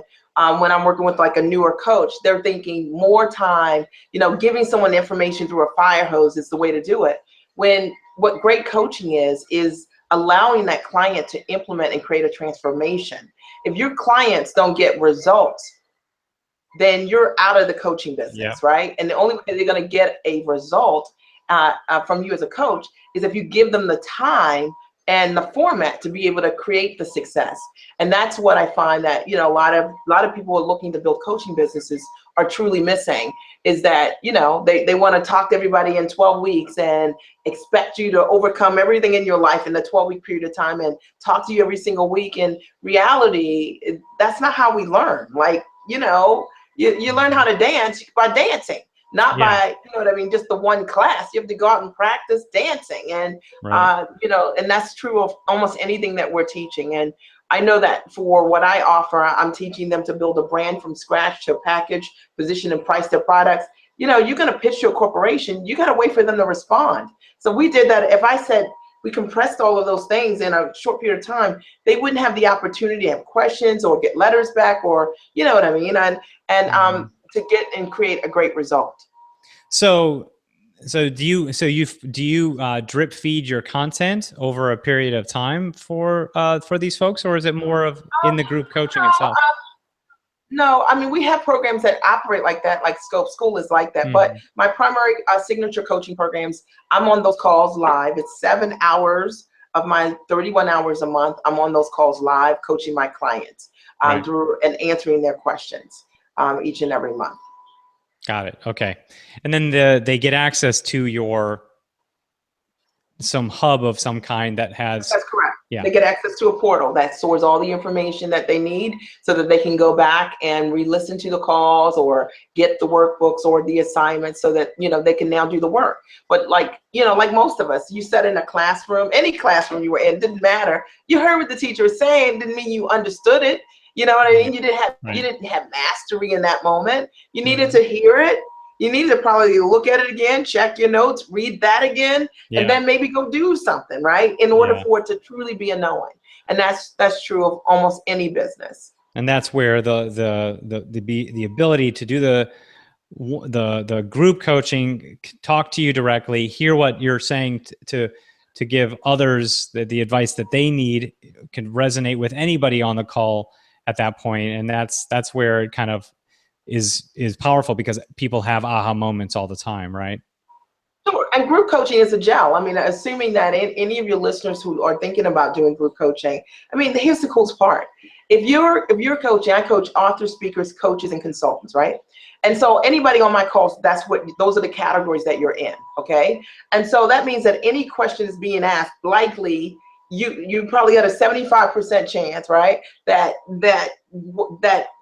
When I'm working with like a newer coach, they're thinking more time, you know, giving someone information through a fire hose is the way to do it. When what great coaching is allowing that client to implement and create a transformation. If your clients don't get results, then you're out of the coaching business, right? And the only way they're going to get a result from you as a coach is if you give them the time and the format to be able to create the success. And that's what I find that, you know, a lot of people who are looking to build coaching businesses are truly missing, is that, you know, they want to talk to everybody in 12 weeks and expect you to overcome everything in your life in the 12-week period of time and talk to you every single week. In reality, that's not how we learn. Like, you know, you learn how to dance by dancing. Not by, you know what I mean, just the one class. You have to go out and practice dancing. And, you know, and that's true of almost anything that we're teaching. And I know that for what I offer, I'm teaching them to build a brand from scratch, to package, position, and price their products. You know, you're going to pitch your corporation. You got to wait for them to respond. So we did that. If I said we compressed all of those things in a short period of time, they wouldn't have the opportunity to have questions or get letters back, or, you know what I mean? And to get and create a great result. So do you drip feed your content over a period of time for these folks, or is it more of in the group coaching itself? No, I mean, we have programs that operate like that, like Scope School is like that. But my primary signature coaching programs, I'm on those calls live. It's 7 hours of my 31 hours a month. I'm on those calls live, coaching my clients through and answering their questions each and every month. Got it. Okay. And then they get access to some hub of some kind that has. That's correct. Yeah. They get access to a portal that stores all the information that they need so that they can go back and re-listen to the calls or get the workbooks or the assignments so that, you know, they can now do the work. But like, you know, like most of us, you sat in a classroom, any classroom you were in, didn't matter. You heard what the teacher was saying, didn't mean you understood it. You know what I mean? You didn't have mastery in that moment. You needed to hear it. You need to probably look at it again, check your notes, read that again, and then maybe go do something, right? In order for it to truly be a knowing. And that's true of almost any business. And that's where the ability to do the group coaching, talk to you directly, hear what you're saying to give others the advice that they need, can resonate with anybody on the call at that point. And that's where it kind of is powerful, because people have aha moments all the time, right? Sure. And group coaching is a gel. I mean, assuming that any of your listeners who are thinking about doing group coaching, I mean, here's the coolest part. If you're coaching, I coach authors, speakers, coaches, and consultants, right? And so anybody on my calls, those are the categories that you're in, okay? And so that means that any question is being asked, likely you probably got a 75% chance, right, that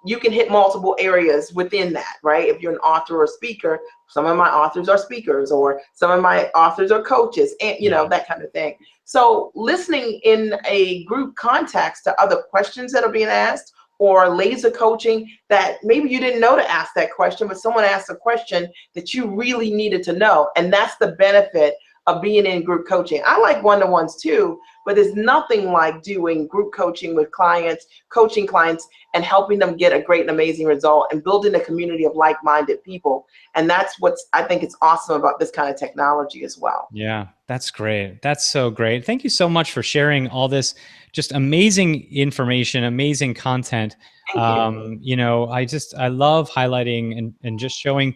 you can hit multiple areas within that, right? If you're an author or a speaker, some of my authors are speakers, or some of my authors are coaches, and you know, that kind of thing. So listening in a group context to other questions that are being asked, or laser coaching that maybe you didn't know to ask that question, but someone asked a question that you really needed to know. And that's the benefit of being in group coaching. I like one-to-ones too, but there's nothing like doing group coaching with clients, coaching clients, and helping them get a great and amazing result and building a community of like-minded people. And that's what's, I think it's awesome about this kind of technology as well. Yeah, that's great. That's so great. Thank you so much for sharing all this just amazing information, amazing content. Thank you. I love highlighting and just showing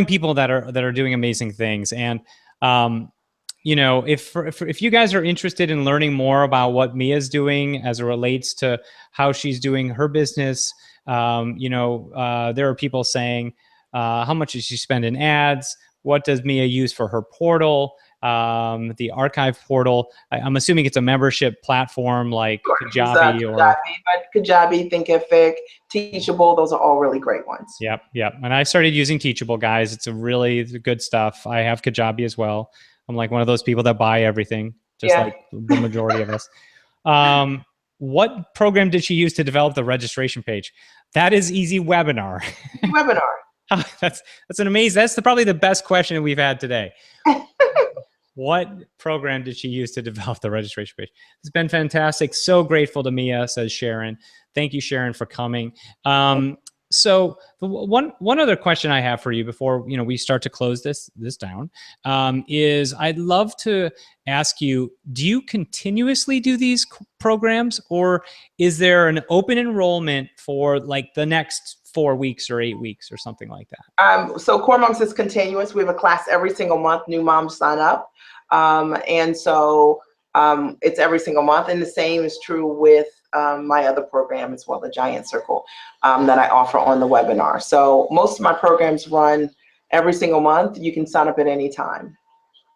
people that are doing amazing things. And if you guys are interested in learning more about what Mia's doing as it relates to how she's doing her business, there are people saying, how much does she spend in ads? What does Mia use for her portal? The archive portal. I'm assuming it's a membership platform like Kajabi Kajabi, Thinkific, Teachable. Those are all really great ones. Yep. And I started using Teachable, guys. It's a really good stuff. I have Kajabi as well. I'm like one of those people that buy everything, just like the majority of us. What program did she use to develop the registration page? That is EasyWebinar. Webinar. That's an amazing. That's probably the best question we've had today. What program did she use to develop the registration page? It's been fantastic. So grateful to Mia, says Sharon. Thank you, Sharon, for coming. So one other question I have for you before we start to close this down is I'd love to ask you, do you continuously do these programs, or is there an open enrollment for like the next 4 weeks or 8 weeks or something like that? So Core Moms is continuous. We have a class every single month. New moms sign up. And so it's every single month. And the same is true with my other program as well, the Giant Circle, that I offer on the webinar. So most of my programs run every single month. You can sign up at any time.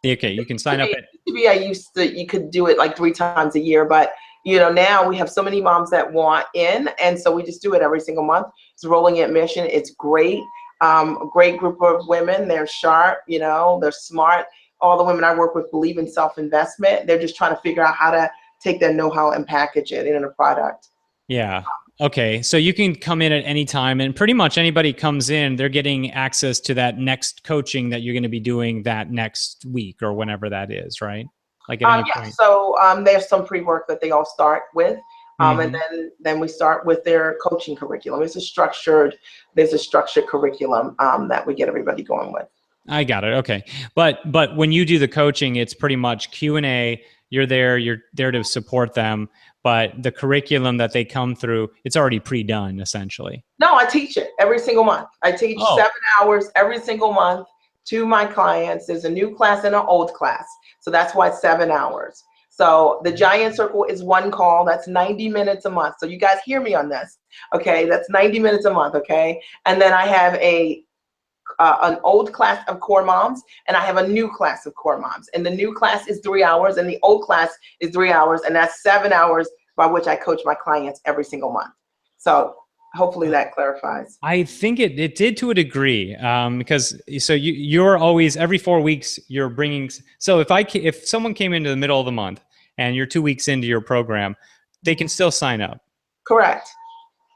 Okay, you can sign up at... You could do it like 3 times a year, but now we have so many moms that want in, and so we just do it every single month. It's rolling admission. It's great. A great group of women. They're sharp, they're smart. All the women I work with believe in self-investment. They're just trying to figure out how to take their know-how and package it in a product. Yeah. Okay. So you can come in at any time, and pretty much anybody comes in, they're getting access to that next coaching that you're going to be doing that next week or whenever that is, right? Like at any point. So there's some pre-work that they all start with. And then we start with their coaching curriculum. There's a structured curriculum that we get everybody going with. I got it. Okay. But when you do the coaching, it's pretty much Q&A. You're there to support them. But the curriculum that they come through, it's already pre-done essentially. No, I teach it every single month. I teach 7 hours every single month to my clients. There's a new class and an old class. So that's why it's 7 hours. So the Giant Circle is one call. That's 90 minutes a month. So you guys hear me on this. Okay. That's 90 minutes a month. Okay. And then I have an old class of Core Moms, and I have a new class of Core Moms. And the new class is 3 hours, and the old class is 3 hours, and that's 7 hours by which I coach my clients every single month. So hopefully that clarifies. I think it did to a degree, because you're always every 4 weeks you're bringing. So if someone came into the middle of the month and you're 2 weeks into your program, they can still sign up. Correct.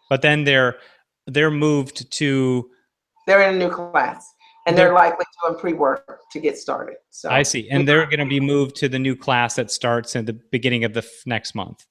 But then they're moved to. They're in a new class, and they're likely doing pre-work to get started. So I see. And they're going to be moved to the new class that starts at the beginning of the next month.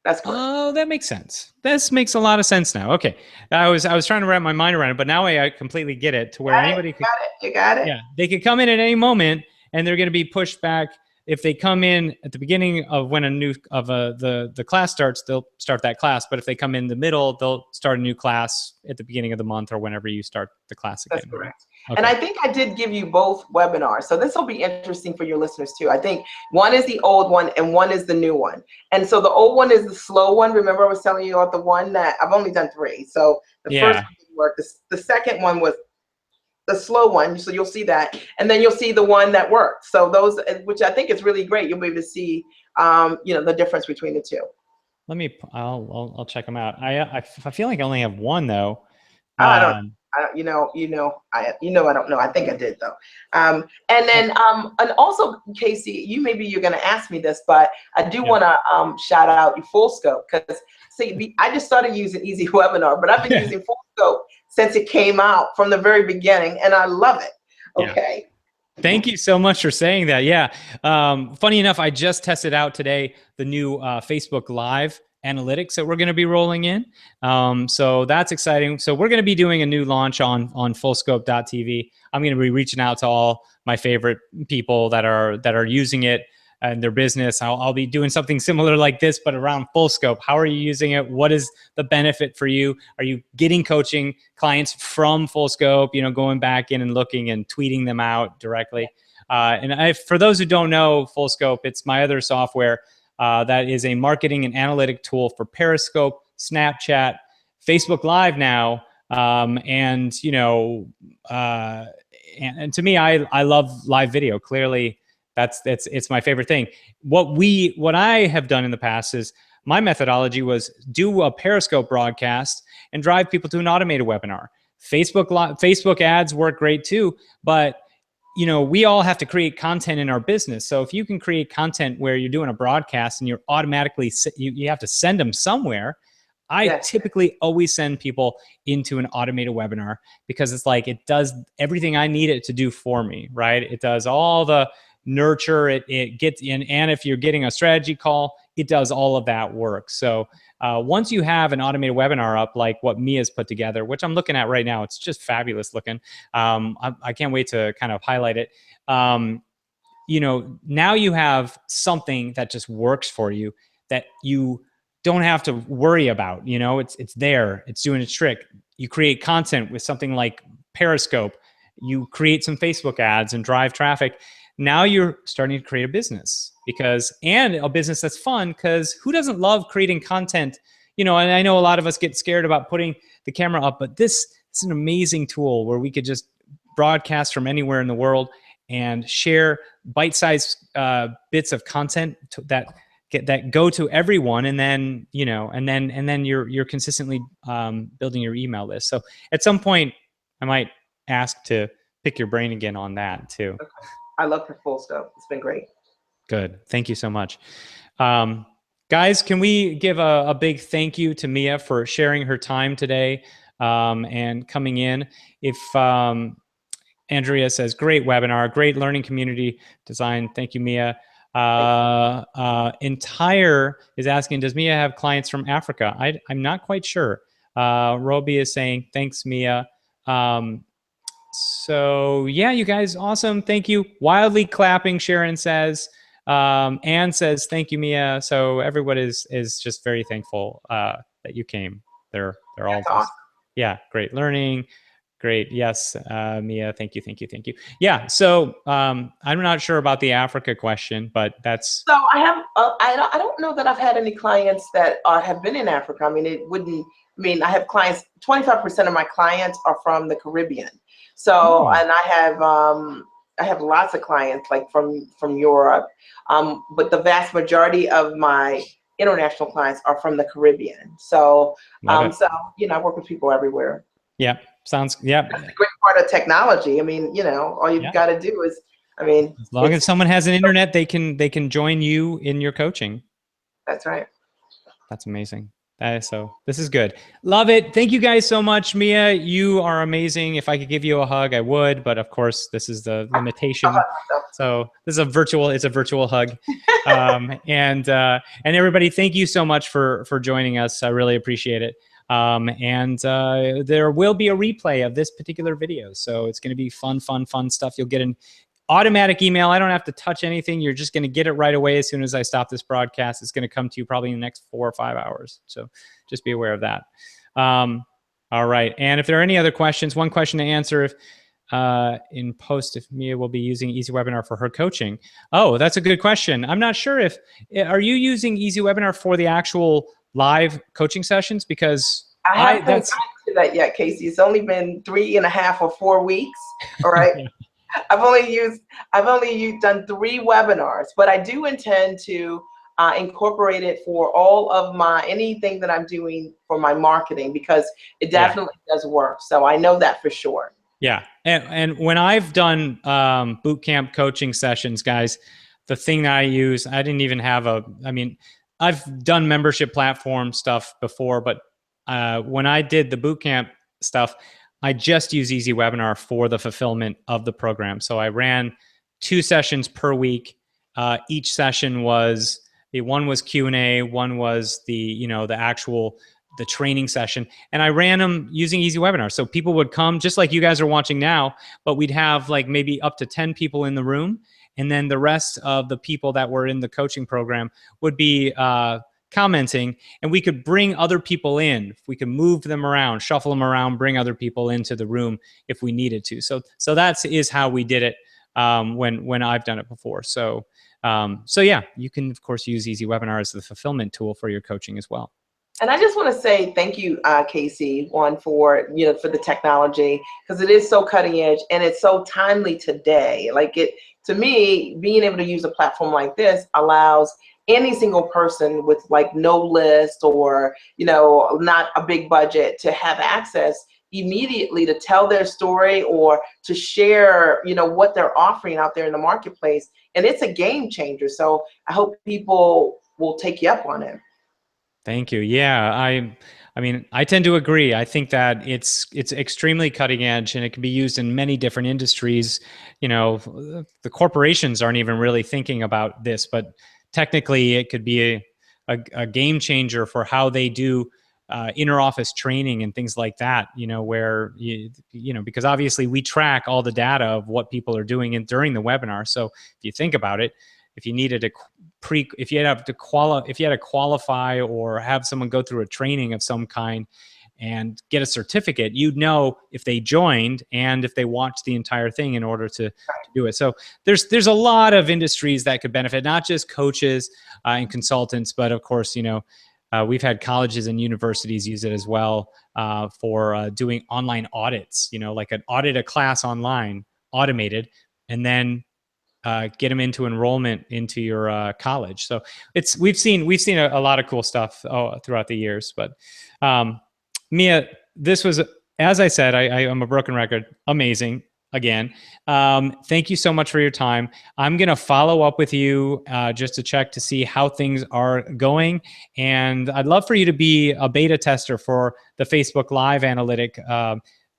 That's correct. Oh, that makes sense. This makes a lot of sense now. Okay. I was trying to wrap my mind around it, but now I completely get it to where anybody could. You got it. Yeah. They could come in at any moment, and they're going to be pushed back. If they come in at the beginning of when the class starts, they'll start that class. But if they come in the middle, they'll start a new class at the beginning of the month or whenever you start the class again. That's correct. Okay. And I think I did give you both webinars. So this will be interesting for your listeners too. I think one is the old one and one is the new one. And so the old one is the slow one. Remember I was telling you about the one that I've only done 3. So the first one didn't work. The second one was the slow one, so you'll see that, and then you'll see the one that worked. So those, which I think is really great, you'll be able to see, the difference between the two. I'll check them out. I feel like I only have one though. I don't know. I don't know. I think I did though. And then, and also, Casey, you're going to ask me this, but I do want to shout out Full Scope, because see, I just started using EasyWebinar, but I've been using Full Scope since it came out from the very beginning, and I love it. Okay. Thank you so much for saying that. Yeah. Funny enough, I just tested out today the new Facebook Live analytics that we're going to be rolling in. So that's exciting. So we're going to be doing a new launch on fullscope.tv. I'm going to be reaching out to all my favorite people that are using it in their business. I'll be doing something similar like this, but around Fullscope. How are you using it? What is the benefit for you? Are you getting coaching clients from Fullscope, going back in and looking and tweeting them out directly? For those who don't know Fullscope, it's my other software that is a marketing and analytic tool for Periscope, Snapchat, Facebook Live now. And to me, I love live video. Clearly, it's my favorite thing. What I have done in the past is my methodology was do a Periscope broadcast and drive people to an automated webinar. Facebook ads work great too, but we all have to create content in our business. So if you can create content where you're doing a broadcast and you're automatically, you have to send them somewhere. I typically always send people into an automated webinar because it's like it does everything I need it to do for me, right? It does all the nurture, it gets in, and if you're getting a strategy call, it does all of that work. So once you have an automated webinar up like what Mia's put together, which I'm looking at right now, it's just fabulous looking. I can't wait to kind of highlight it. Now you have something that just works for you that you don't have to worry about. It's there, it's doing its trick. You create content with something like Periscope, you create some Facebook ads and drive traffic. Now you're starting to create a business and a business that's fun, because who doesn't love creating content? And I know a lot of us get scared about putting the camera up, but this is an amazing tool where we could just broadcast from anywhere in the world and share bite-sized bits of content that go to everyone, and then you're consistently building your email list. So at some point, I might ask to pick your brain again on that too. Okay. I love the Fullscope. It's been great. Good. Thank you so much. Guys, can we give a big thank you to Mia for sharing her time today and coming in? If Andrea says, great webinar, great learning community design. Thank you, Mia. Entire is asking, does Mia have clients from Africa? I'm not quite sure. Roby is saying, thanks, Mia. So yeah, you guys, awesome. Thank you. Wildly clapping, Sharon says. Anne says, thank you, Mia. So everyone is just very thankful that you came. They're all just, awesome. Yeah, great learning. Great. Yes, Mia, thank you. Yeah, so I'm not sure about the Africa question, but that's... So I have, I don't know that I've had any clients that have been in Africa. I have clients, 25% of my clients are from the Caribbean. So, and I have lots of clients like from Europe, but the vast majority of my international clients are from the Caribbean. So, I work with people everywhere. Yeah, That's a great part of technology. All you've got to do is, as long as someone has an internet, they can join you in your coaching. That's right. That's amazing. So this is good. Love it. Thank you guys so much. Mia, you are amazing. If I could give you a hug, I would, but of course this is the limitation. So this is it's a virtual hug. And everybody, thank you so much for joining us. I really appreciate it. There will be a replay of this particular video. So it's going to be fun stuff. You'll get an automatic email. I don't have to touch anything. You're just going to get it right away as soon as I stop this broadcast. It's going to come to you probably in the next 4 or 5 hours. So just be aware of that. All right. And if there are any other questions, one question to answer in post, if Mia will be using EasyWebinar for her coaching. Oh, that's a good question. I'm not sure are you using EasyWebinar for the actual live coaching sessions? Because I haven't gotten to that yet, Casey. It's only been 3.5 or 4 weeks. All right. I've only done 3 webinars, but I do intend to incorporate it for all of anything that I'm doing for my marketing, because it definitely does work. So I know that for sure. Yeah. And when I've done boot camp coaching sessions, guys, the thing that I use, I didn't even have I've done membership platform stuff before, but when I did the boot camp stuff, I just use EasyWebinar for the fulfillment of the program. So I ran 2 sessions per week. Each session was, one was Q&A, one was the actual training session, and I ran them using EasyWebinar. So people would come just like you guys are watching now, but we'd have like maybe up to 10 people in the room, and then the rest of the people that were in the coaching program would be commenting, and we could bring other people in. We could move them around, shuffle them around, bring other people into the room if we needed to. So that is how we did it when I've done it before. So yeah, you can of course use EasyWebinar as the fulfillment tool for your coaching as well. And I just want to say thank you, Casey, for the technology, because it is so cutting edge and it's so timely today. To me, being able to use a platform like this allows any single person with like no list or not a big budget to have access immediately to tell their story or to share what they're offering out there in the marketplace. And it's a game changer. So I hope people will take you up on it. Thank you. Yeah, I mean, I tend to agree. I think that it's extremely cutting edge, and it can be used in many different industries. The corporations aren't even really thinking about this, but technically, it could be a game changer for how they do inter-office training and things like that. Where because obviously we track all the data of what people are doing during the webinar. So if you think about it, if you needed if you had to qualify or have someone go through a training of some kind and get a certificate, you'd know if they joined and if they watched the entire thing in order to do it. So there's a lot of industries that could benefit, not just coaches and consultants, but of course, we've had colleges and universities use it as well for doing online audits, like audit a class online, automated, and then get them into enrollment into your college. So we've seen a lot of cool stuff throughout the years. But Mia, this was, as I said, I'm a broken record. Amazing. Again, thank you so much for your time. I'm going to follow up with you just to check to see how things are going. And I'd love for you to be a beta tester for the Facebook Live analytic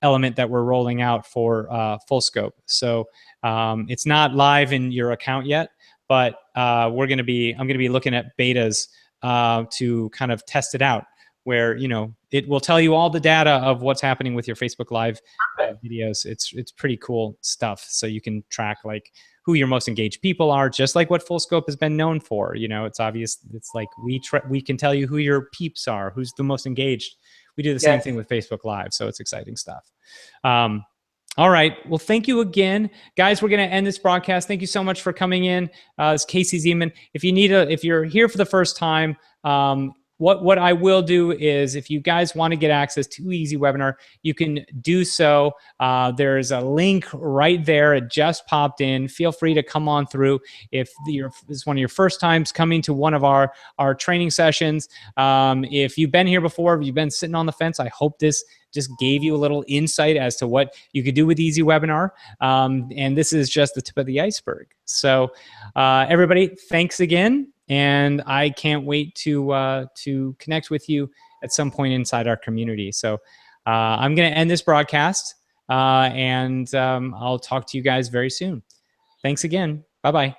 element that we're rolling out for Full Scope. So it's not live in your account yet, but I'm going to be looking at betas to kind of test it out, where it will tell you all the data of what's happening with your Facebook Live videos. It's pretty cool stuff. So you can track like who your most engaged people are, just like what Full Scope has been known for. It's obvious. It's like we can tell you who your peeps are, who's the most engaged. We do the same thing with Facebook Live. So it's exciting stuff. All right. Well, thank you again, guys. We're going to end this broadcast. Thank you so much for coming in. It's Casey Zeman. If you're here for the first time, what I will do is, if you guys want to get access to EasyWebinar, you can do so. There's a link right there. It just popped in. Feel free to come on through. If this is one of your first times coming to one of our training sessions, if you've been here before, if you've been sitting on the fence, I hope this just gave you a little insight as to what you could do with EasyWebinar. And this is just the tip of the iceberg. So everybody, thanks again. And I can't wait to connect with you at some point inside our community. So I'm going to end this broadcast, and I'll talk to you guys very soon. Thanks again. Bye-bye.